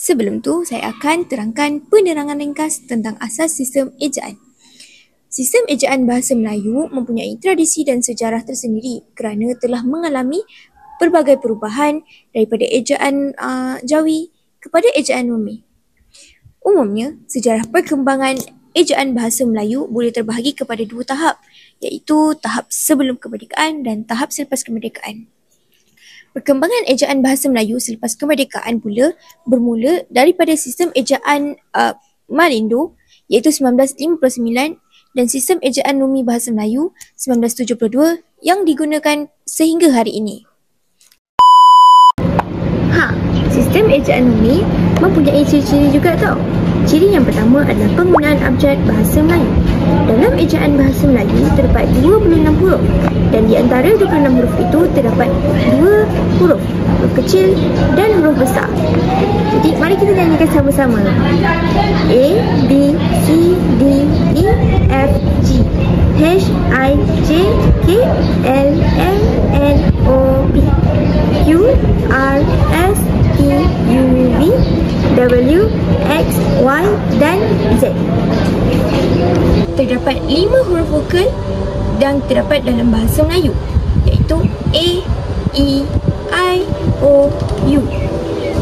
Sebelum tu, saya akan terangkan penerangan ringkas tentang asas sistem ejaan. Sistem ejaan bahasa Melayu mempunyai tradisi dan sejarah tersendiri kerana telah mengalami pelbagai perubahan daripada ejaan Jawi kepada ejaan Romi. Umumnya, sejarah perkembangan ejaan bahasa Melayu boleh terbahagi kepada dua tahap, iaitu tahap sebelum kemerdekaan dan tahap selepas kemerdekaan. Perkembangan ejaan bahasa Melayu selepas kemerdekaan pula bermula daripada sistem ejaan Malindo iaitu 1959 dan sistem ejaan Rumi bahasa Melayu 1972 yang digunakan sehingga hari ini. Sistem ejaan Rumi mempunyai ciri-ciri juga tau. Ciri yang pertama adalah penggunaan abjad bahasa Melayu. Dalam ejaan bahasa Melayu terdapat 26 huruf dan di antara 26 huruf itu terdapat 2 huruf kecil dan huruf besar. Jadi mari kita nyanyikan sama-sama. A, B, C, D, E, F, G, H, I, J, K, L, M, N, O, P, Q, R, S, T, U, V, W, X, Y dan Z. Terdapat 5 huruf vokal yang terdapat dalam bahasa Melayu iaitu A, E, I, O, U.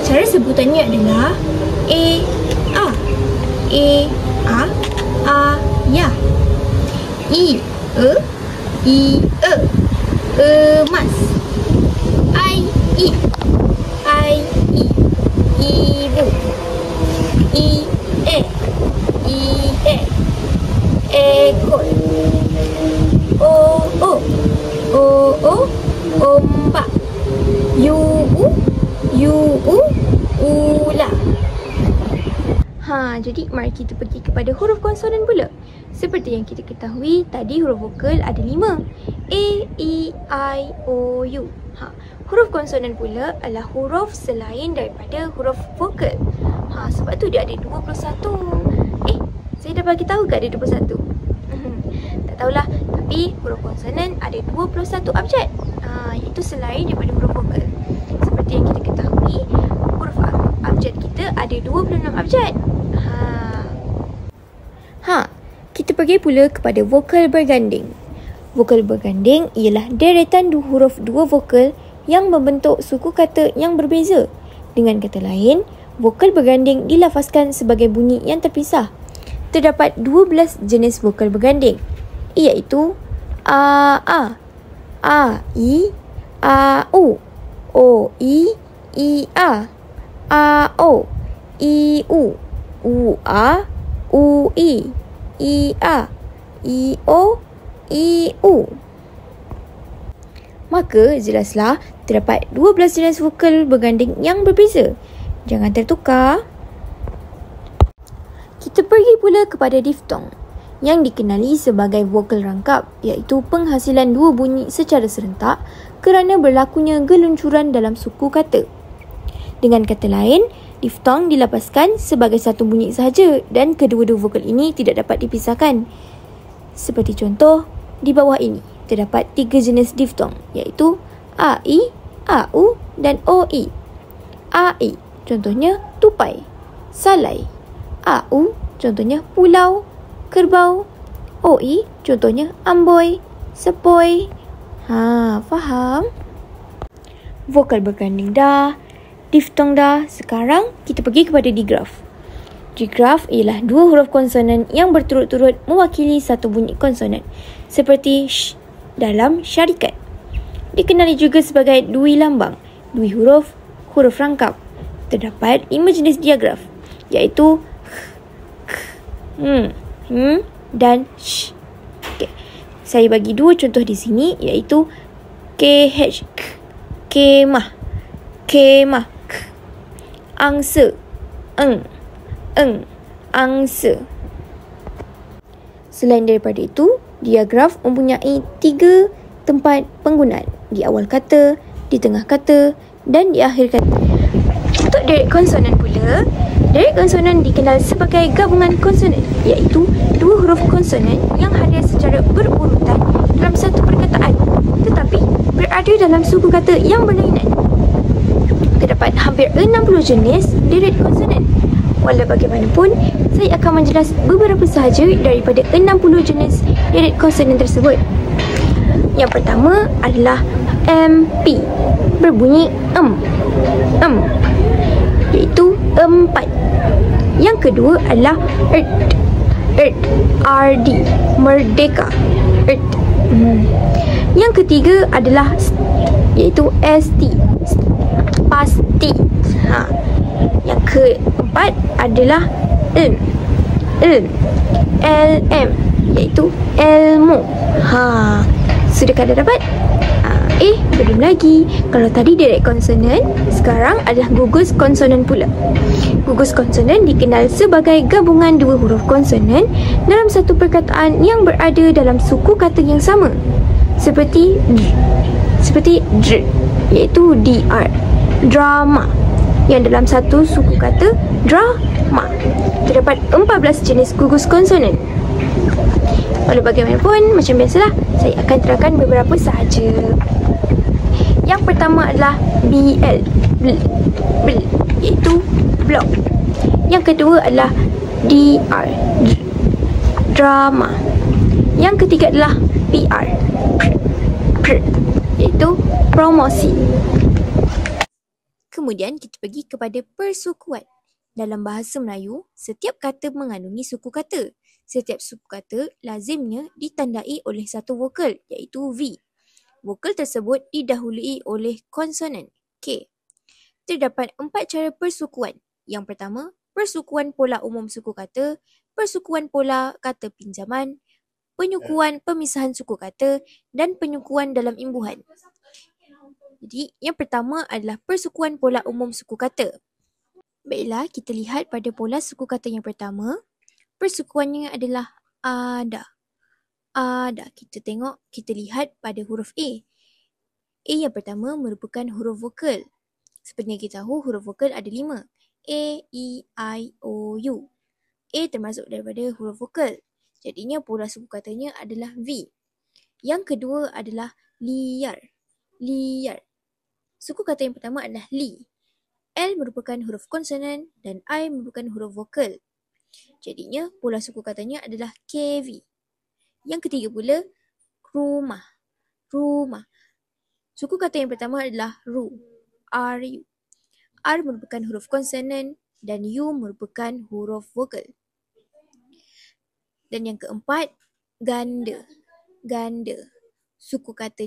Cara sebutannya adalah A, A, ya. I, emas. I, ibu. I, ekor. O, ombak. Ular. Jadi mari kita pergi kepada huruf konsonan pula. Seperti yang kita ketahui, tadi huruf vokal ada 5. A, E, I, O, U. Huruf konsonan pula adalah huruf selain daripada huruf vokal. Sebab tu dia ada 21. Saya dah bagi tahu ke ada 21? Tak tahulah. Tapi huruf konsonan ada 21 abjad. Iaitu selain daripada huruf vokal. Seperti yang kita ketahui, huruf abjad kita ada 26 abjad. Kita pergi pula kepada vokal berganding. Vokal berganding ialah deretan huruf dua vokal yang membentuk suku kata yang berbeza. Dengan kata lain, vokal berganding dilafazkan sebagai bunyi yang terpisah. Terdapat 12 jenis vokal berganding, iaitu A, I, A, U, O, I, A, O, I, U, A, U, I, A, I, O, I, U. Maka jelaslah terdapat 12 jenis vokal berganding yang berbeza. Jangan tertukar. Kita pergi pula kepada diftong yang dikenali sebagai vokal rangkap, iaitu penghasilan dua bunyi secara serentak kerana berlakunya geluncuran dalam suku kata. Dengan kata lain, diftong dilapaskan sebagai satu bunyi sahaja dan kedua-dua vokal ini tidak dapat dipisahkan. Seperti contoh, di bawah ini terdapat 3 jenis diftong, iaitu A, I, A, U dan O, I. A, I contohnya tupai, salai. A, U contohnya pulau, kerbau. O, I contohnya amboi, sepoi. Faham? Vokal berganding dah, diftong dah. Sekarang kita pergi kepada digraf. Digraf ialah dua huruf konsonan yang berturut-turut mewakili satu bunyi konsonan, seperti sh dalam syarikat. Dikenali juga sebagai dui lambang, dui huruf rangkap. Terdapat 5 jenis digraf, iaitu dan sh. Saya bagi 2 contoh di sini, iaitu KH, kemah, angsa, angsa. Selain daripada itu, digraf mempunyai 3 tempat penggunaan, di awal kata, di tengah kata dan di akhir kata. Untuk derek konsonan pula, derek konsonan dikenal sebagai gabungan konsonan, iaitu 2 huruf konsonan yang hadir secara berurutan dalam satu perkataan tetapi berada dalam suku kata yang berlainan. terdapat hampir 60 jenis deret konsonan. Walau bagaimanapun, saya akan menjelas beberapa sahaja daripada 60 jenis deret konsonan tersebut. Yang pertama adalah MP, berbunyi iaitu empat. Yang kedua adalah RD, merdeka, Yang ketiga adalah iaitu ST, pasti. Yang keempat adalah LM, iaitu ilmu. Sudahkah anda dapat? Belum lagi. Kalau tadi deret konsonan, sekarang adalah gugus konsonan pula. Gugus konsonan dikenal sebagai gabungan dua huruf konsonan dalam satu perkataan yang berada dalam suku kata yang sama. Seperti dr, iaitu DR, drama, yang dalam satu suku kata drama. Terdapat 14 jenis gugus konsonan. Walau bagaimanapun, macam biasalah, saya akan terangkan beberapa sahaja. Yang pertama adalah BL, iaitu blok. Yang kedua adalah DR, drama. Yang ketiga adalah PR, iaitu promosi. Kemudian kita pergi kepada persukuan. Dalam bahasa Melayu, setiap kata mengandungi suku kata. Setiap suku kata lazimnya ditandai oleh satu vokal, iaitu V. Vokal tersebut didahului oleh konsonan K. Terdapat 4 cara persukuan. Yang pertama, persukuan pola umum suku kata, persukuan pola kata pinjaman, penyukuan pemisahan suku kata, dan penyukuan dalam imbuhan. Jadi, yang pertama adalah persukuan pola umum suku kata. Baiklah, kita lihat pada pola suku kata yang pertama. Persukuannya adalah ada. Kita lihat pada huruf A. A yang pertama merupakan huruf vokal. Seperti yang kita tahu, huruf vokal ada 5. A, E, I, O, U. A termasuk daripada huruf vokal. Jadinya pola suku katanya adalah V. Yang kedua adalah liar. Suku kata yang pertama adalah li. L merupakan huruf konsonan dan I merupakan huruf vokal. Jadinya pola suku katanya adalah KV. Yang ketiga pula, rumah. Suku kata yang pertama adalah RU. R merupakan huruf konsonan dan U merupakan huruf vokal. Dan yang keempat, ganda. Suku kata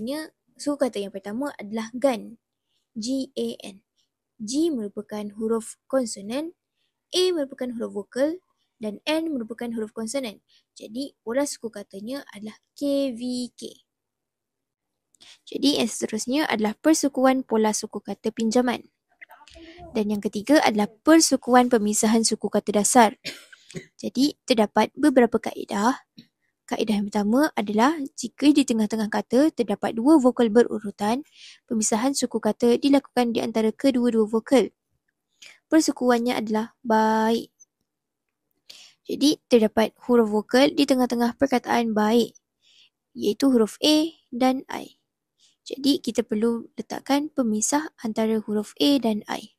yang pertama adalah GAN. GAN. G merupakan huruf konsonan, A merupakan huruf vokal dan N merupakan huruf konsonan. Jadi pola suku katanya adalah KVK. Jadi yang seterusnya adalah persukuan pola suku kata pinjaman. Dan yang ketiga adalah persukuan pemisahan suku kata dasar. Jadi terdapat beberapa kaedah. Kaedah yang pertama adalah jika di tengah-tengah kata terdapat dua vokal berurutan, pemisahan suku kata dilakukan di antara kedua-dua vokal. Persukuannya adalah baik. Jadi terdapat huruf vokal di tengah-tengah perkataan baik, iaitu huruf A dan I. Jadi kita perlu letakkan pemisah antara huruf A dan I.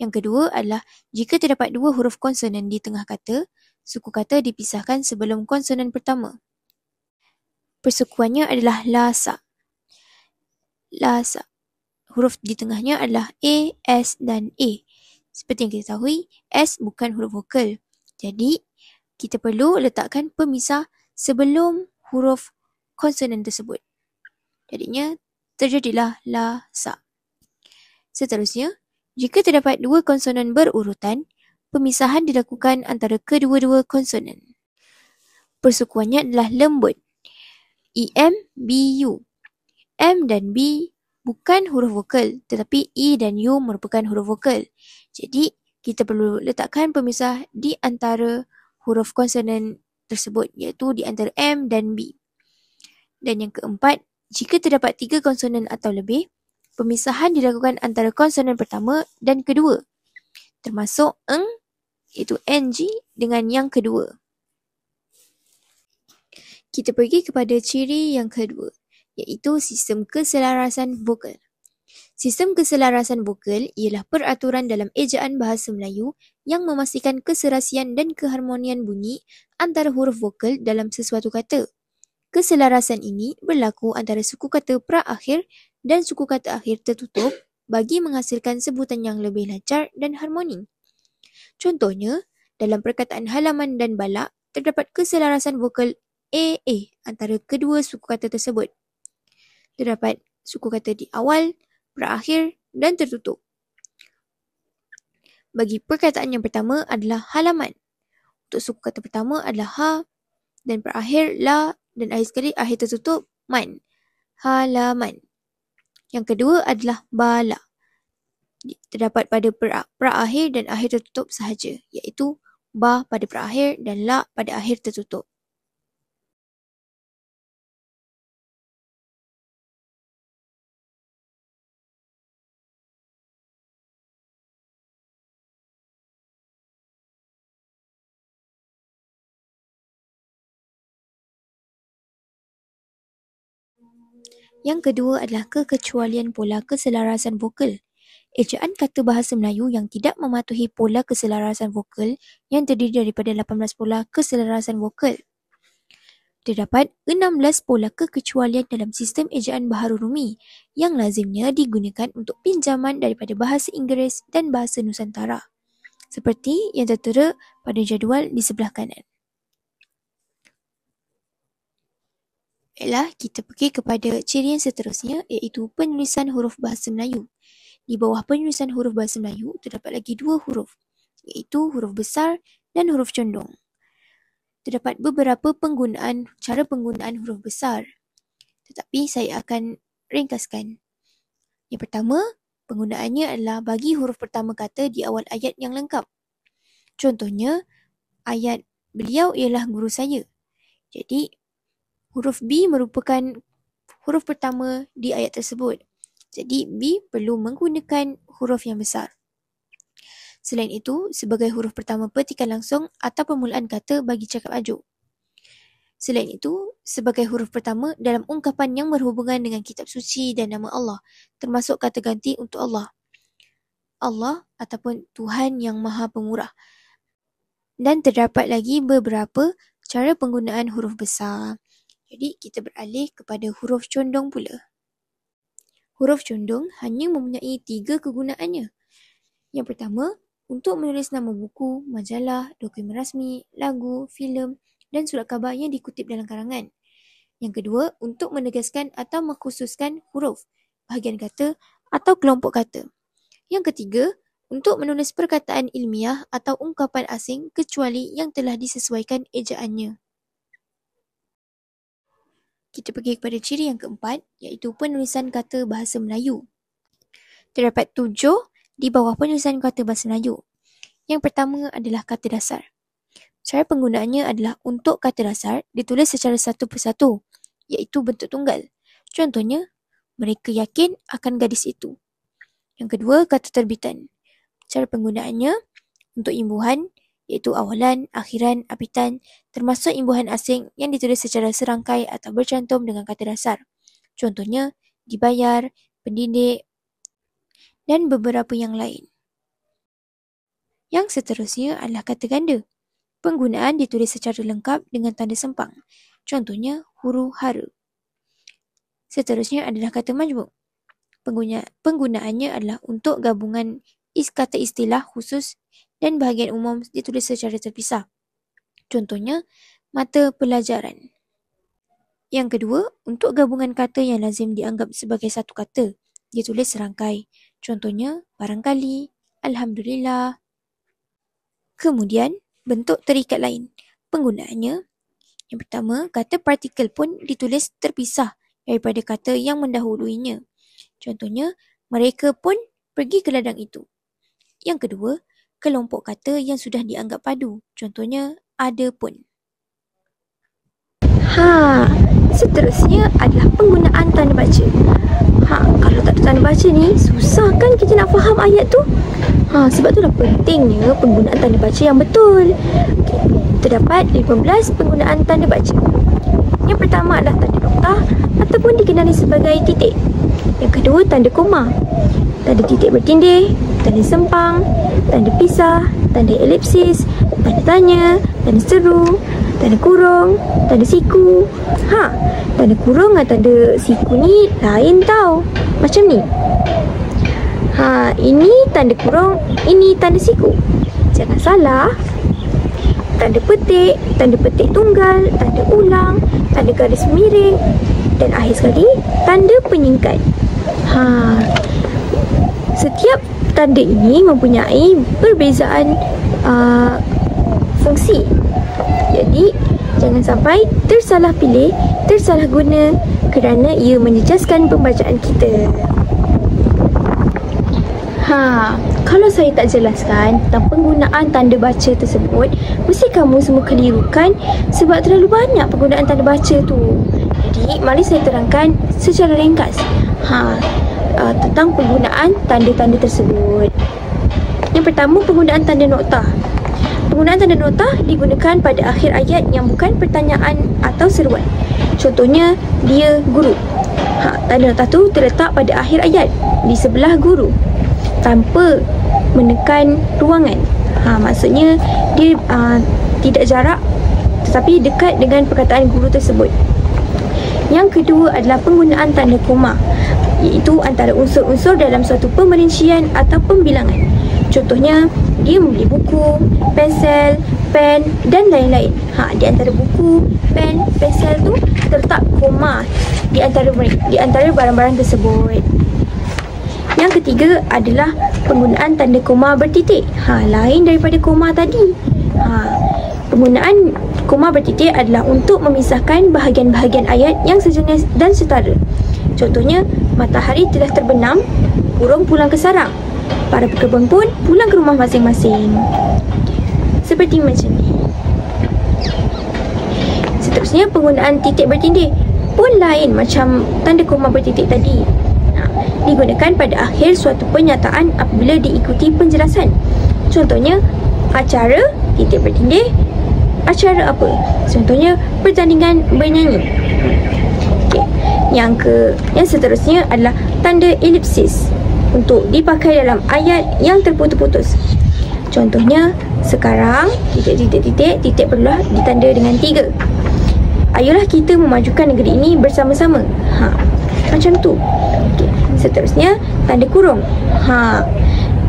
Yang kedua adalah jika terdapat dua huruf konsonan di tengah kata, suku kata dipisahkan sebelum konsonan pertama. Persukuannya adalah lasa. Huruf di tengahnya adalah A, S dan A. Seperti yang kita tahu, S bukan huruf vokal. Jadi, kita perlu letakkan pemisah sebelum huruf konsonan tersebut. Jadinya, terjadilah lasa. Seterusnya, jika terdapat dua konsonan berurutan, pemisahan dilakukan antara kedua-dua konsonan. Persukuannya adalah lembut. EM, BU. M dan B bukan huruf vokal, tetapi E dan U merupakan huruf vokal. Jadi, kita perlu letakkan pemisah di antara huruf konsonan tersebut, iaitu di antara M dan B. Dan yang keempat, jika terdapat 3 konsonan atau lebih, pemisahan dilakukan antara konsonan pertama dan kedua, termasuk eng, iaitu NG dengan yang kedua. Kita pergi kepada ciri yang kedua, iaitu sistem keselarasan vokal. Sistem keselarasan vokal ialah peraturan dalam ejaan bahasa Melayu yang memastikan keserasian dan keharmonian bunyi antara huruf vokal dalam sesuatu kata. Keselarasan ini berlaku antara suku kata pra-akhir dan suku kata akhir tertutup bagi menghasilkan sebutan yang lebih lancar dan harmoni. Contohnya, dalam perkataan halaman dan balak, terdapat keselarasan vokal A antara kedua suku kata tersebut. Terdapat suku kata di awal, berakhir dan tertutup. Bagi perkataan yang pertama adalah halaman. Untuk suku kata pertama adalah ha dan berakhir la dan akhir sekali akhir tertutup man. Halaman. Yang kedua adalah bala. Terdapat pada pra-akhir dan akhir tertutup sahaja, iaitu ba pada pra-akhir dan la pada akhir tertutup. Yang kedua adalah kekecualian pola keselarasan vokal. Ejaan kata bahasa Melayu yang tidak mematuhi pola keselarasan vokal yang terdiri daripada 18 pola keselarasan vokal. Terdapat 16 pola kekecualian dalam sistem ejaan Baharul Rumi yang lazimnya digunakan untuk pinjaman daripada bahasa Inggeris dan bahasa Nusantara, seperti yang tertera pada jadual di sebelah kanan. Baiklah, kita pergi kepada ciri yang seterusnya, iaitu penulisan huruf bahasa Melayu. Di bawah penulisan huruf bahasa Melayu, terdapat lagi dua huruf, iaitu huruf besar dan huruf condong. Terdapat beberapa cara penggunaan huruf besar, tetapi saya akan ringkaskan. Yang pertama, penggunaannya adalah bagi huruf pertama kata di awal ayat yang lengkap. Contohnya, ayat beliau ialah guru saya. Jadi, huruf B merupakan huruf pertama di ayat tersebut. Jadi, B perlu menggunakan huruf yang besar. Selain itu, sebagai huruf pertama petikan langsung atau permulaan kata bagi cakap ajuk. Selain itu, sebagai huruf pertama dalam ungkapan yang berhubungan dengan kitab suci dan nama Allah, termasuk kata ganti untuk Allah. Allah ataupun Tuhan yang Maha Pemurah. Dan terdapat lagi beberapa cara penggunaan huruf besar. Jadi, kita beralih kepada huruf condong pula. Huruf condong hanya mempunyai 3 kegunaannya. Yang pertama, untuk menulis nama buku, majalah, dokumen rasmi, lagu, filem dan surat khabar yang dikutip dalam karangan. Yang kedua, untuk menegaskan atau mengkhususkan huruf, bahagian kata atau kelompok kata. Yang ketiga, untuk menulis perkataan ilmiah atau ungkapan asing kecuali yang telah disesuaikan ejaannya. Kita pergi kepada ciri yang keempat, iaitu penulisan kata bahasa Melayu. Terdapat 7 di bawah penulisan kata bahasa Melayu. Yang pertama adalah kata dasar. Cara penggunaannya adalah untuk kata dasar ditulis secara satu persatu, iaitu bentuk tunggal. Contohnya, mereka yakin akan gadis itu. Yang kedua, kata terbitan. Cara penggunaannya untuk imbuhan, iaitu awalan, akhiran, apitan, termasuk imbuhan asing yang ditulis secara serangkai atau bercantum dengan kata dasar. Contohnya, dibayar, pendidik, dan beberapa yang lain. Yang seterusnya adalah kata ganda. Penggunaan ditulis secara lengkap dengan tanda sempang. Contohnya, huru-hara. Seterusnya adalah kata majmuk. Penggunaannya adalah untuk gabungan kata istilah khusus dan bahagian umum ditulis secara terpisah. Contohnya, mata pelajaran. Yang kedua, untuk gabungan kata yang lazim dianggap sebagai satu kata, ditulis serangkai. Contohnya, barangkali, alhamdulillah. Kemudian, bentuk terikat lain. Penggunaannya, yang pertama, kata partikel pun ditulis terpisah daripada kata yang mendahuluinya. Contohnya, mereka pun pergi ke ladang itu. Yang kedua, kelompok kata yang sudah dianggap padu. Contohnya, ada pun. Seterusnya adalah penggunaan tanda baca. Kalau tak ada tanda baca ni, susah kan kita nak faham ayat tu? Sebab itulah pentingnya penggunaan tanda baca yang betul. Terdapat 15 penggunaan tanda baca. Yang pertama adalah tanda noktah ataupun dikenali sebagai titik. Yang kedua, tanda koma. Tanda titik bertindih, tanda sempang, tanda pisah, tanda elipsis, tanda tanya, tanda seru, tanda kurung, tanda siku. Tanda kurung dan tanda siku ni lain tau. Macam ni. Ini tanda kurung, ini tanda siku. Jangan salah. Tanda petik tunggal, tanda ulang, tanda garis miring dan akhir sekali tanda penyingkat. Setiap tanda ini mempunyai perbezaan fungsi. Jadi jangan sampai tersalah pilih, tersalah guna kerana ia menjejaskan pembacaan kita. Kalau saya tak jelaskan tentang penggunaan tanda baca tersebut, mesti kamu semua keliru kan? Sebab terlalu banyak penggunaan tanda baca tu. Jadi, mari saya terangkan secara ringkas tentang penggunaan tanda-tanda tersebut. Yang pertama, penggunaan tanda nokta. Penggunaan tanda nokta digunakan pada akhir ayat yang bukan pertanyaan atau seruan. Contohnya, dia guru. Tanda nokta tu terletak pada akhir ayat di sebelah guru tanpa menekan ruangan. Maksudnya dia tidak jarak tetapi dekat dengan perkataan guru tersebut. Yang kedua adalah penggunaan tanda koma, iaitu antara unsur-unsur dalam suatu pemerincian atau pembilangan. Contohnya, dia membeli buku, pensel, pen dan lain-lain. Di antara buku, pen, pensel tu terletak koma di antara barang-barang tersebut. Yang ketiga adalah penggunaan tanda koma bertitik. Lain daripada koma tadi. Penggunaan koma bertitik adalah untuk memisahkan bahagian-bahagian ayat yang sejenis dan setara. Contohnya, matahari telah terbenam, burung pulang ke sarang. Para pekebun pun pulang ke rumah masing-masing. Seperti macam ni. Seterusnya, penggunaan titik bertindih pun lain macam tanda koma bertitik tadi. Digunakan pada akhir suatu pernyataan apabila diikuti penjelasan. Contohnya, acara titik bertindih, acara apa? Contohnya, pertandingan bernyanyi. Yang seterusnya adalah tanda elipsis untuk dipakai dalam ayat yang terputus-putus. Contohnya, sekarang titik perlulah ditanda dengan 3. Ayolah kita memajukan negeri ini bersama-sama. Macam tu. Seterusnya, tanda kurung.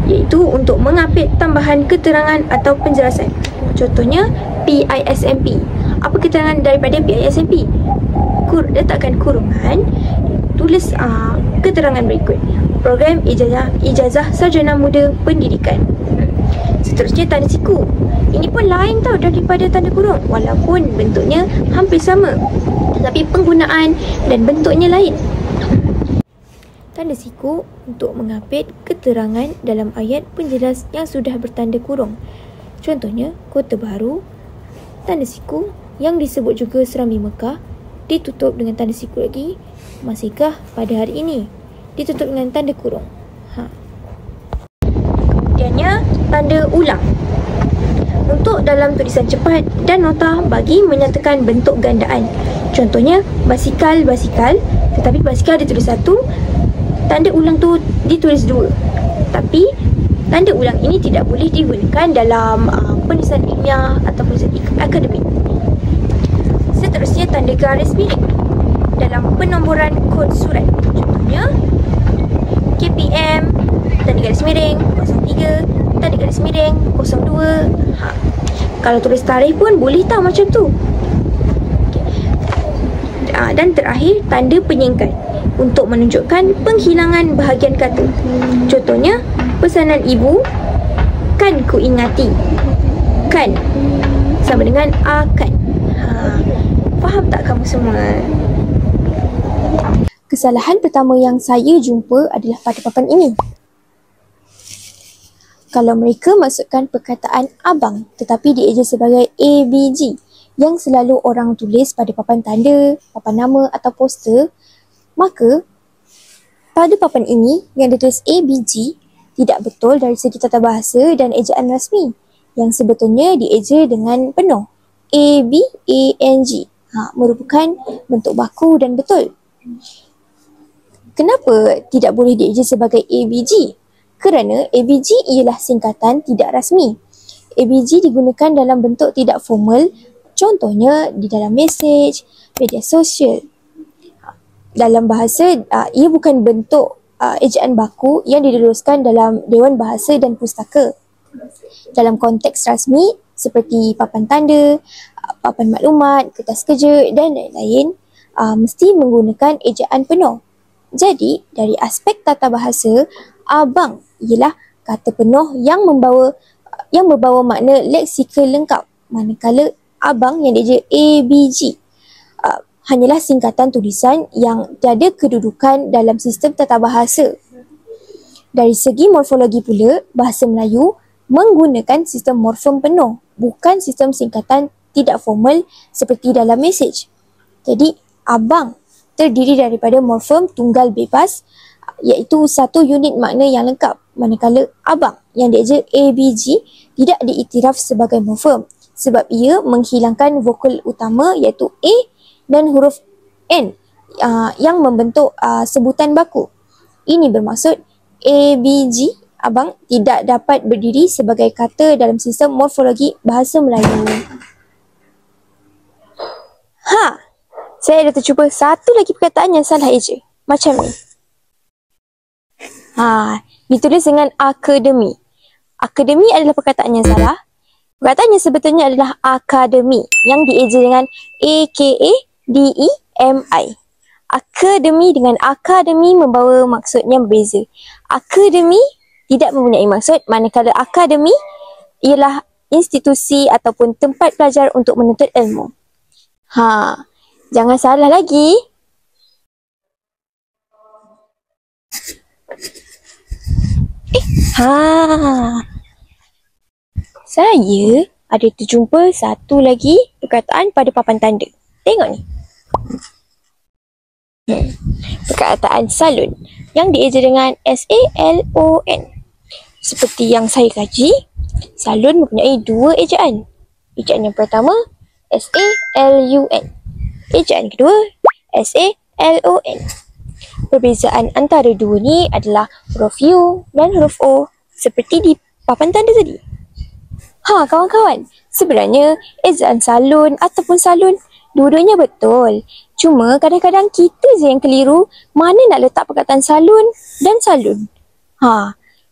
Iaitu untuk mengapit tambahan keterangan atau penjelasan. Contohnya, PISMP. Apa keterangan daripada PISMP? Letakkan kurungan, tulis keterangan berikut. Program Ijazah Sarjana Muda Pendidikan. Seterusnya, tanda siku. Ini pun lain tau daripada tanda kurung, walaupun bentuknya hampir sama, tetapi penggunaan dan bentuknya lain. Tanda siku untuk mengapit keterangan dalam ayat penjelas yang sudah bertanda kurung. Contohnya, Kota Baru, tanda siku yang disebut juga Serambi Mekah, ditutup dengan tanda siku lagi. Masihkah pada hari ini? Ditutup dengan tanda kurung. Kemudiannya, tanda ulang. Untuk dalam tulisan cepat dan nota bagi menyatakan bentuk gandaan. Contohnya, basikal, tetapi basikal ditulis 1, tanda ulang tu ditulis 2. Tapi tanda ulang ini tidak boleh digunakan dalam penulisan ilmiah atau penulisan akademik. Seterusnya, tanda garis miring dalam penomboran kod surat. Contohnya, KPM, tanda garis miring 03, tanda garis miring 02. Kalau tulis tarikh pun boleh tahu macam tu. Dan terakhir, tanda penyingkat untuk menunjukkan penghilangan bahagian kata. Contohnya, pesanan ibu, kan ku ingati. Kan sama dengan akan. Faham tak kamu semua? Kesalahan pertama yang saya jumpa adalah pada papan ini. Kalau mereka masukkan perkataan abang tetapi dieja sebagai ABG yang selalu orang tulis pada papan tanda, papan nama atau poster, maka pada papan ini yang ditulis ABG tidak betul dari segi tata bahasa dan ejaan rasmi yang sebetulnya dieja dengan penuh ABANG, merupakan bentuk baku dan betul. Kenapa tidak boleh dieja sebagai ABG? Kerana ABG ialah singkatan tidak rasmi. ABG digunakan dalam bentuk tidak formal, contohnya di dalam mesej, media sosial. Dalam bahasa, ia bukan bentuk ejaan baku yang diteruskan dalam Dewan Bahasa dan Pustaka. Dalam konteks rasmi seperti papan tanda, papan maklumat, kertas kerja dan lain-lain, mesti menggunakan ejaan penuh. Jadi, dari aspek tata bahasa, abang ialah kata penuh yang membawa makna leksikal lengkap. Manakala abang yang dieja ABG hanyalah singkatan tulisan yang tiada kedudukan dalam sistem tata bahasa. Dari segi morfologi pula, bahasa Melayu menggunakan sistem morfem penuh, bukan sistem singkatan tidak formal seperti dalam mesej. Jadi, abang terdiri daripada morfem tunggal bebas, iaitu satu unit makna yang lengkap. Manakala abang yang dieja ABG tidak diiktiraf sebagai morfem sebab ia menghilangkan vokal utama iaitu A dan huruf N yang membentuk sebutan baku. Ini bermaksud ABG abang tidak dapat berdiri sebagai kata dalam sistem morfologi bahasa Melayu. Saya dah tercuba satu lagi perkataan yang salah eja. Macam ni. Ditulis dengan akademi. Akademi adalah perkataan yang salah. Perkataan yang sebetulnya adalah akademi yang dieja dengan AKADEMI. Akademi dengan akademi membawa maksud yang berbeza. Akademi tidak mempunyai maksud, manakala akademi ialah institusi ataupun tempat belajar untuk menuntut ilmu. Jangan salah lagi. Saya ada terjumpa satu lagi perkataan pada papan tanda. Tengok ni. Perkataan salon yang dieja dengan SALON. Seperti yang saya kaji, salon mempunyai dua ejaan. Ejaan yang pertama SALUN. Ejaan kedua SALON. Perbezaan antara dua ni adalah huruf U dan huruf O seperti di papan tanda tadi. Kawan-kawan, sebenarnya ejaan salon ataupun salon dua-duanya betul. Cuma kadang-kadang kita je yang keliru mana nak letak perkataan salon dan salon.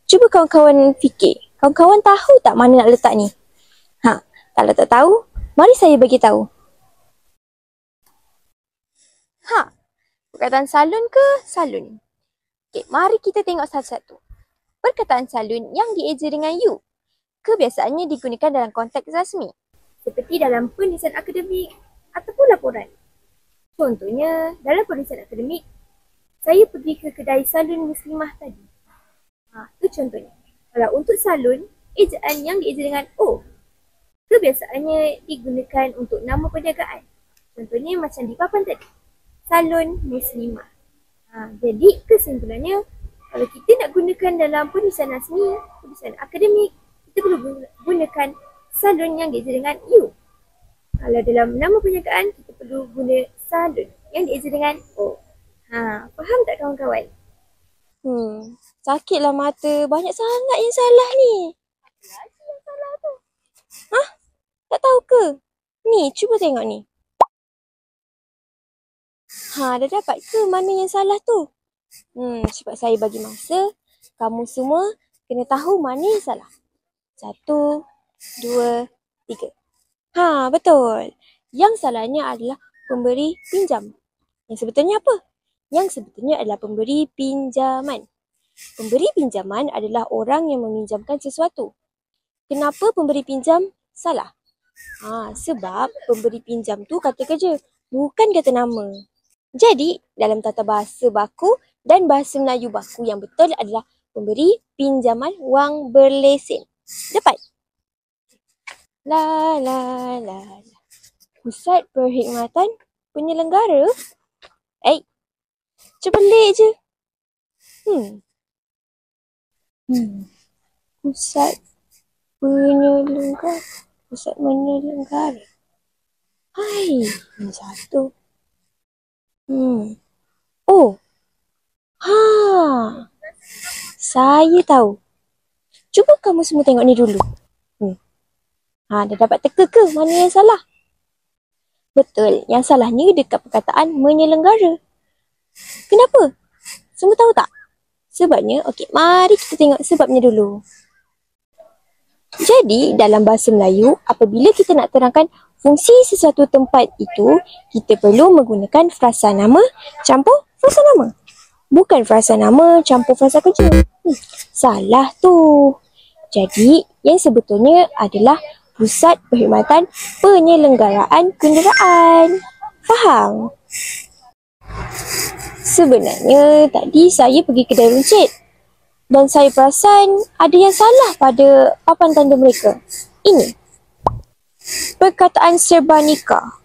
Cuba kawan-kawan fikir. Kawan-kawan tahu tak mana nak letak ni? Kalau tak tahu, mari saya bagi tahu. Perkataan salon ke salon? Okey, mari kita tengok satu-satu. Perkataan salon yang dieja dengan U kebiasaannya digunakan dalam konteks rasmi seperti dalam penulisan akademik ataupun laporan. Contohnya, dalam penulisan akademik, saya pergi ke kedai salon muslimah tadi. Itu contohnya. Kalau untuk salon, ejaan yang dieja dengan O kebiasaannya digunakan untuk nama perniagaan. Contohnya macam di papan tadi, salon muslimah. Jadi kesimpulannya, kalau kita nak gunakan dalam penulisan rasmi, penulisan akademik, kita perlu gunakan salon yang dieja dengan U. Kalau dalam nama perniagaan, kita perlu guna salon yang dieja dengan O. Faham tak kawan-kawan? Sakitlah mata. Banyak sangat yang salah ni. Apa lagi yang salah tu? Tak tahu ke? Ni, cuba tengok ni. Dah dapat ke mana yang salah tu? Cepat saya bagi masa. Kamu semua kena tahu mana yang salah. 1, 2, 3. Betul. Yang salahnya adalah pemberi pinjam. Yang sebetulnya apa? Yang sebetulnya adalah pemberi pinjaman. Pemberi pinjaman adalah orang yang meminjamkan sesuatu. Kenapa pemberi pinjam salah? Sebab pemberi pinjam tu kata kerja, bukan kata nama. Jadi, dalam tata bahasa baku dan bahasa Melayu baku yang betul adalah pemberi pinjaman wang berlesen. Dapat? La. Pusat Perkhidmatan Penyelenggara? Cepelik je. Pusat penyelenggara. Ini satu. Saya tahu. Cuba kamu semua tengok ni dulu. Dah dapat teka ke mana yang salah? Betul, yang salahnya dekat perkataan menyelenggara. Kenapa? Semua tahu tak? Sebabnya, okey, mari kita tengok sebabnya dulu. Jadi, dalam bahasa Melayu, apabila kita nak terangkan fungsi sesuatu tempat itu, kita perlu menggunakan frasa nama campur frasa nama. Bukan frasa nama campur frasa kerja. Salah tu. Jadi, yang sebetulnya adalah pusat perkhidmatan penyelenggaraan kenderaan. Faham? Sebenarnya tadi saya pergi kedai runcit dan saya perasan ada yang salah pada papan tanda mereka. Ini perkataan serba nikah.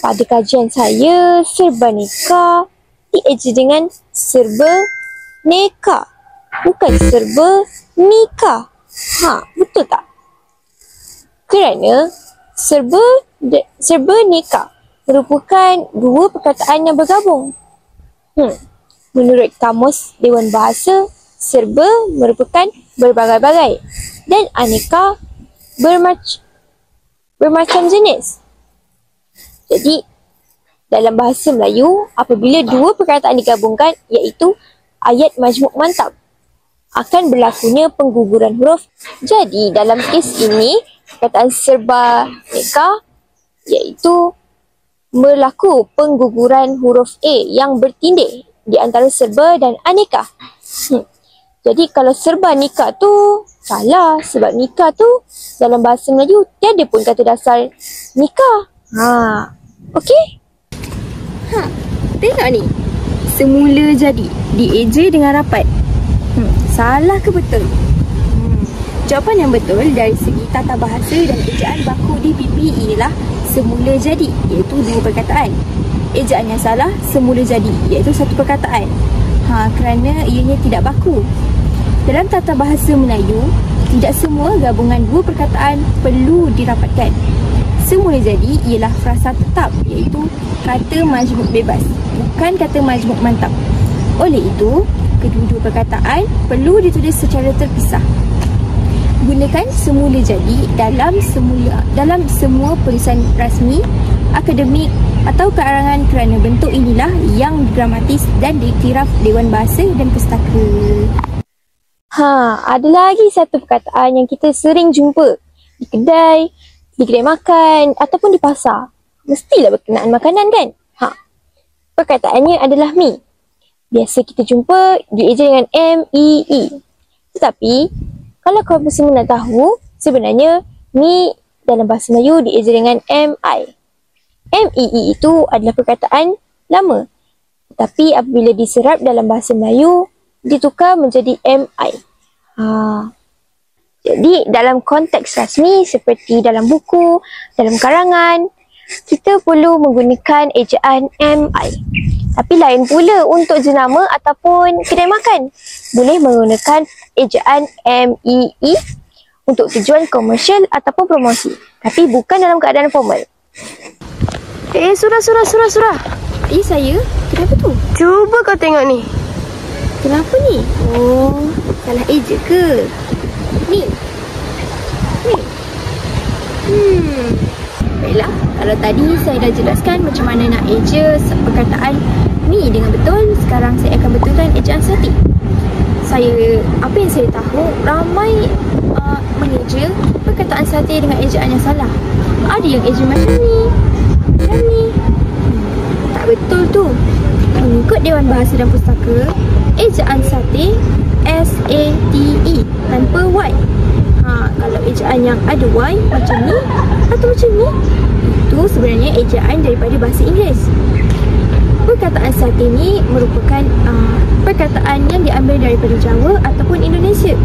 Pada kajian saya, serba nikah dieja dengan serba neka, bukan serba nikah. Betul tak? Kerana serba neka merupakan dua perkataan yang bergabung. Menurut Kamus Dewan Bahasa, serba merupakan berbagai-bagai dan aneka bermacam jenis. Jadi, dalam bahasa Melayu, apabila dua perkataan digabungkan, iaitu ayat majmuk mantap, akan berlakunya pengguguran huruf. Jadi, dalam kes ini, perkataan serba neka iaitu berlaku pengguguran huruf A yang bertindih di antara serba dan aneka. Jadi kalau serba nikah tu salah, sebab nikah tu dalam bahasa Melayu tiada pun kata dasar nikah. Okey? Tengok ni. Semula jadi dieja dengan rapat. Salah ke betul? Jawapan yang betul dari segi tata bahasa dan ejaan baku di PP ialah semula jadi, iaitu dua perkataan. Ejaan yang salah, semula jadi, iaitu satu perkataan. Kerana ianya tidak baku. Dalam tata bahasa Melayu, tidak semua gabungan dua perkataan perlu dirapatkan. Semula jadi ialah frasa tetap, iaitu kata majmuk bebas, bukan kata majmuk mantap. Oleh itu, kedua-dua perkataan perlu ditulis secara terpisah. Gunakan semula jadi dalam semua tulisan rasmi, akademik atau karangan kerana bentuk inilah yang gramatis dan diiktiraf Dewan Bahasa dan Pustaka. Ada lagi satu perkataan yang kita sering jumpa di kedai makan ataupun di pasar. Mestilah berkenaan makanan kan? Perkataannya adalah mi. Biasa kita jumpa dieja dengan M-E-E. Tetapi kalau kamu semua nak tahu, sebenarnya mi dalam bahasa Melayu dieja dengan M-I. M-E-E itu adalah perkataan lama. Tetapi apabila diserap dalam bahasa Melayu, ditukar menjadi M-I. Jadi dalam konteks rasmi seperti dalam buku, dalam karangan, kita perlu menggunakan ejaan M-I. Tapi lain pula untuk jenama ataupun kedai makan. Boleh menggunakan ejaan M-E-E untuk tujuan komersial ataupun promosi. Tapi bukan dalam keadaan formal. Surah. Saya? Kenapa tu? Cuba kau tengok ni. Kenapa ni? Salah eja ke? Ni. Baiklah, kalau tadi saya dah jelaskan macam mana nak eja perkataan mi dengan betul, sekarang saya akan betulkan ejaan sate. Apa yang saya tahu, ramai mengeja perkataan sate dengan ejaan yang salah. Ada yang eja macam ni. Tak betul tu. Mengikut Dewan Bahasa dan Pustaka, ejaan sate S-A-T-E tanpa Y. Kalau ejaan yang ada Y macam ni atau macam ni, itu sebenarnya ejaan daripada bahasa Inggeris. Perkataan sate ni merupakan perkataan yang diambil daripada Jawa ataupun Indonesia.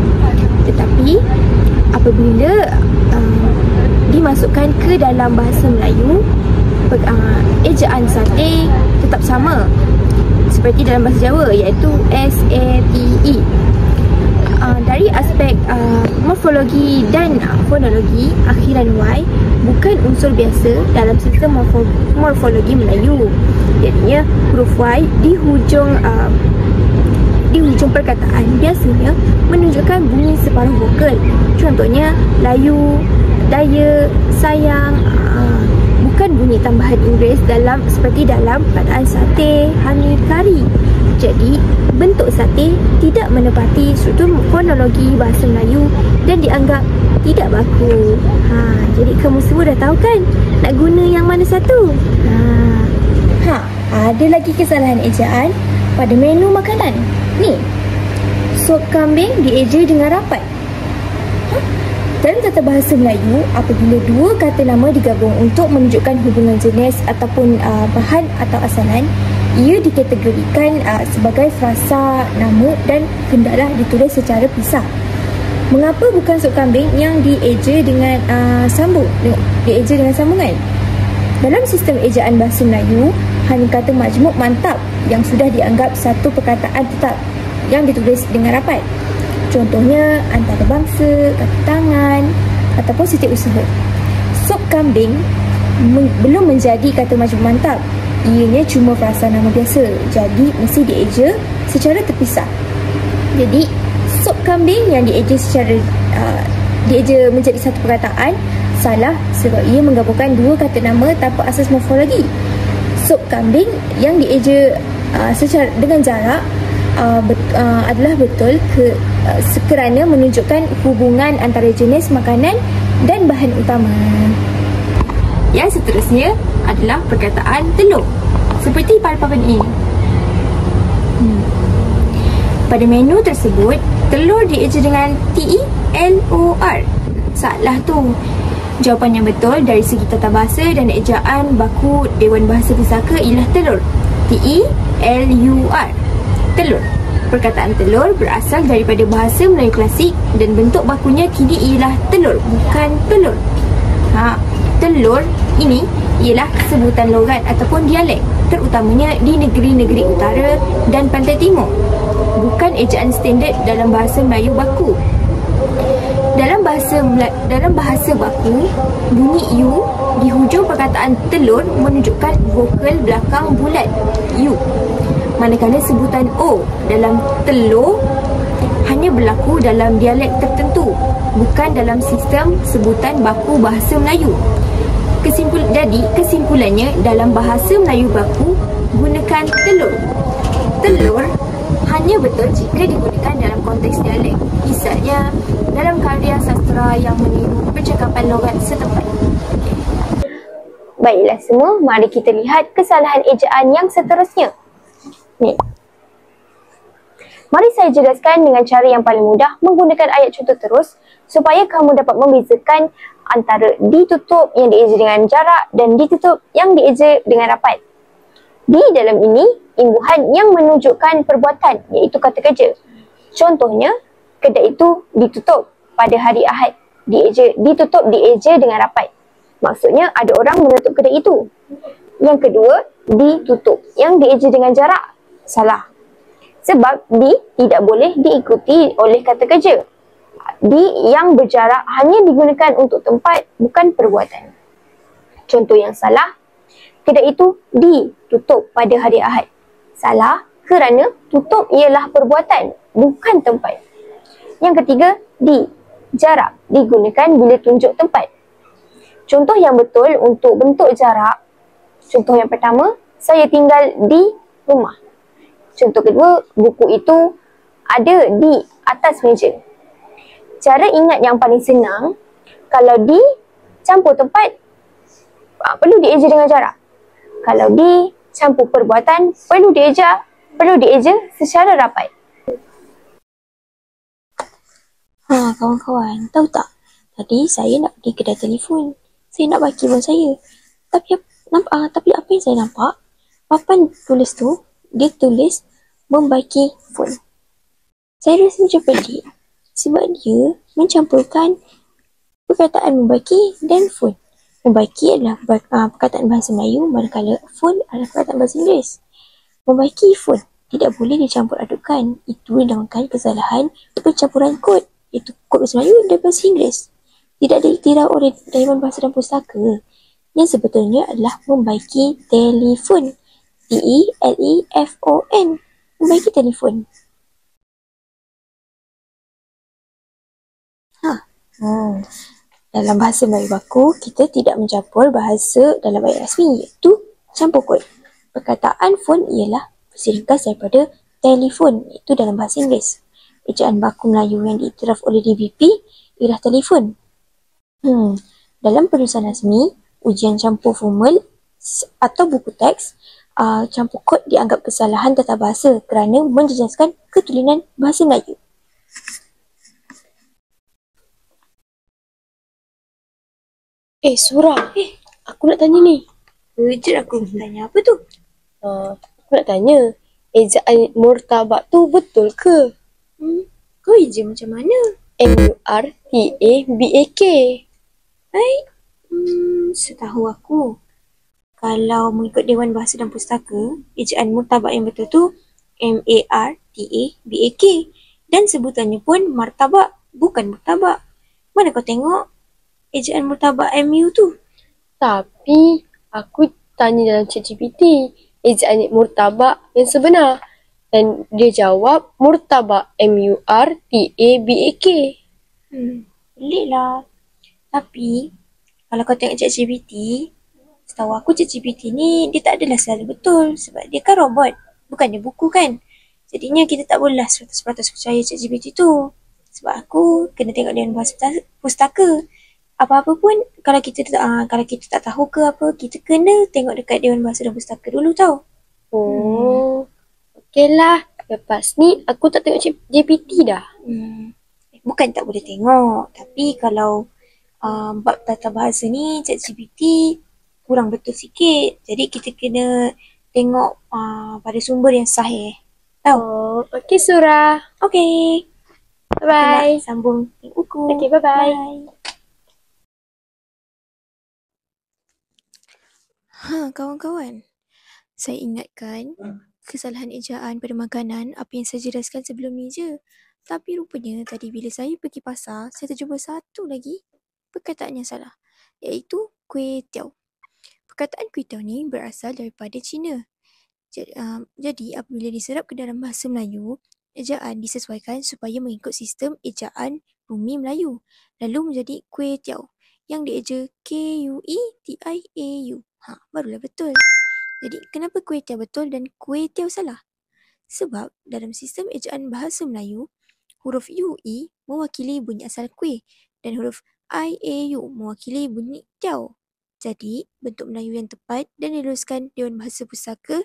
Tetapi apabila dimasukkan ke dalam bahasa Melayu, ejaan sate tetap sama seperti dalam bahasa Jawa, iaitu S-A-T-E. dari aspek morfologi dan fonologi, akhiran Y bukan unsur biasa dalam sistem morfologi Melayu. Jadinya huruf Y di hujung perkataan biasanya menunjukkan bunyi separuh vokal. Contohnya layu, daya, sayang, bukan bunyi tambahan Inggeris seperti dalam perkataan sate, honey, kari. Jadi, bentuk sate tidak menepati struktur fonologi bahasa Melayu dan dianggap tidak baku. Jadi kamu semua dah tahu kan nak guna yang mana satu? Ada lagi kesalahan ejaan pada menu makanan. Ni, sop kambing dieja dengan rapat. Dalam tata bahasa Melayu, apabila dua kata nama digabung untuk menunjukkan hubungan jenis ataupun bahan atau asalan, ia dikategorikan sebagai frasa nama dan hendaklah ditulis secara pisah. Mengapa bukan sop kambing yang dieja dengan dieja dengan sambungan? Dalam sistem ejaan bahasa Melayu, hanya kata majmuk mantap yang sudah dianggap satu perkataan tetap yang ditulis dengan rapat. Contohnya antarabangsa, kata tangan ataupun setiausaha. Sop kambing belum menjadi kata majmuk mantap. Ianya cuma frasa nama biasa. Jadi mesti dieja secara terpisah. Jadi sop kambing yang dieja menjadi satu perkataan salah sebab ia menggabungkan dua kata nama tanpa asas morfologi. Sop kambing yang dieja secara dengan jarak adalah betul kerana menunjukkan hubungan antara jenis makanan dan bahan utama. Yang seterusnya adalah perkataan telur, seperti pada papan ini. Pada menu tersebut, telur dieja dengan T-E-L-O-R. Salah tu. Jawapan yang betul dari segi tata bahasa dan ejaan baku Dewan Bahasa Pusaka ialah telur. T-E-L-U-R. Telur. Perkataan telur berasal daripada bahasa Melayu klasik dan bentuk bakunya kini ialah telur, bukan telur. Telur ini ialah sebutan logat ataupun dialek, terutamanya di negeri-negeri utara dan pantai timur. Bukan ejaan standard dalam bahasa Melayu baku. Dalam bahasa baku, bunyi U di hujung perkataan telur menunjukkan vokal belakang bulat U. Manakala sebutan O dalam telur hanya berlaku dalam dialek tertentu, bukan dalam sistem sebutan baku bahasa Melayu. Kesimpulannya, dalam bahasa Melayu baku, gunakan telur. Telur hanya betul jika digunakan dalam konteks dialek. Misalnya, dalam karya sastra yang meniru percakapan logat setempat. Baiklah semua, mari kita lihat kesalahan ejaan yang seterusnya. Ni. Mari saya jelaskan dengan cara yang paling mudah menggunakan ayat contoh terus supaya kamu dapat membezakan antara ditutup yang dieja dengan jarak dan ditutup yang dieja dengan rapat. Di dalam ini, imbuhan yang menunjukkan perbuatan iaitu kata kerja. Contohnya, kedai itu ditutup pada hari Ahad. Ditutup dieja dengan rapat. Maksudnya ada orang menutup kedai itu. Yang kedua, ditutup yang dieja dengan jarak. Salah. Sebab di tidak boleh diikuti oleh kata kerja. Di yang berjarak hanya digunakan untuk tempat, bukan perbuatan. Contoh yang salah, kedai itu ditutup pada hari Ahad. Salah kerana tutup ialah perbuatan, bukan tempat. Yang ketiga, jarak digunakan bila tunjuk tempat. Contoh yang betul untuk bentuk jarak. Contoh yang pertama, saya tinggal di rumah. Contoh kedua, buku itu ada di atas meja. Cara ingat yang paling senang, kalau di campur tempat, perlu dieja dengan jarak. Kalau di campur perbuatan, perlu dieja secara rapat. Kawan-kawan, tahu tak? Tadi saya nak pergi kedai telefon. Saya nak baki phone saya. Tapi apa yang saya nampak? Papan tulis tu, dia tulis membaki phone. Saya rasa macam pelik. Sebab dia mencampurkan perkataan membaki dan phone. Membaki adalah perkataan bahasa Melayu, manakala phone adalah perkataan bahasa Inggeris. Membaki phone tidak boleh dicampur adukkan. Itu dinamakan kesalahan pencampuran kod, iaitu kod bahasa Melayu dan bahasa Inggeris. Tidak diiktiraf oleh Dewan Bahasa dan Pustaka. Yang sebetulnya adalah membaiki telefon. T-E-L-E-F-O-N. Membaiki telefon. Dalam bahasa Melayu baku, kita tidak mencampur bahasa dalam ayat rasmi, iaitu campur kod. Perkataan phone ialah ringkas daripada telefon, iaitu dalam bahasa Inggeris. Ejaan baku Melayu yang diiktiraf oleh DBP ialah telefon. Dalam penulisan rasmi, ujian campur formal atau buku teks, campur kod dianggap kesalahan tata bahasa kerana menjejaskan ketulinan bahasa Melayu. Surah. Aku nak tanya ni. Kejut aku. Tanya apa tu? Aku nak tanya. Ejaan murtabak tu betul ke? Kau eja macam mana? M-U-R-T-A-B-A-K. Setahu aku, kalau mengikut Dewan Bahasa dan Pustaka, ejaan murtabak yang betul tu M-A-R-T-A-B-A-K. Dan sebutannya pun martabak, bukan murtabak. Mana kau tengok ejaan murtabak MU tu? Tapi aku tanya dalam ChatGPT ejaan murtabak yang sebenar. Dan dia jawab murtabak. M-U-R-T-A-B-A-K. Pelik lah. Tapi, kalau kau tengok ChatGPT, setahu aku ChatGPT ni dia tak adalah selalu betul. Sebab dia kan robot. Bukannya buku kan. Jadinya kita tak boleh 100% percaya ChatGPT tu. Sebab aku kena tengok Dewan Bahasa Pustaka. Apa-apa pun kalau kita tak tahu ke apa, kita kena tengok dekat Dewan Bahasa dan Pustaka dulu tau. Okeylah. Lepas ni aku tak tengok GPT dah. Bukan tak boleh tengok, tapi kalau bab tata bahasa ni ChatGPT kurang betul sikit. Jadi kita kena tengok pada sumber yang sahih. Tahu? Okey Surah. Okey. Bye-bye. Sambung buku. Okey, bye-bye. Bye. Kawan-kawan, saya ingatkan kesalahan ejaan pada makanan apa yang saya jelaskan sebelum ni je. Tapi rupanya tadi bila saya pergi pasar, saya terjumpa satu lagi perkataan yang salah, iaitu kuih tiaw. Perkataan kuih tiaw ni berasal daripada Cina. Jadi apabila diserap ke dalam bahasa Melayu, ejaan disesuaikan supaya mengikut sistem ejaan bumi Melayu. Lalu menjadi kuih tiaw yang dieja K-U-E-T-I-A-U. Barulah betul. Jadi kenapa kuih tiaw betul dan kuih tiaw salah? Sebab dalam sistem ejaan bahasa Melayu, huruf U-E mewakili bunyi asal kuih dan huruf I-A-U mewakili bunyi tiaw. Jadi bentuk Melayu yang tepat dan diluluskan Dewan Bahasa Pustaka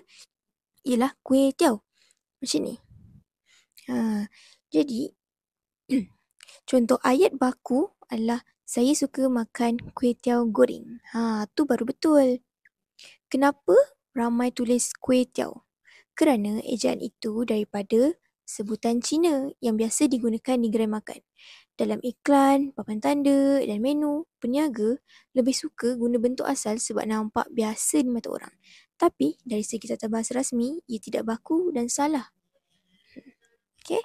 ialah kuih tiaw. Macam ni. Jadi contoh ayat baku adalah saya suka makan kuih tiaw goreng. Tu baru betul. Kenapa ramai tulis kuih tiaw? Kerana ejaan itu daripada sebutan Cina yang biasa digunakan di gerai makan. Dalam iklan, papan tanda dan menu, peniaga lebih suka guna bentuk asal sebab nampak biasa di mata orang. Tapi dari segi tata bahasa rasmi, ia tidak baku dan salah. Okay?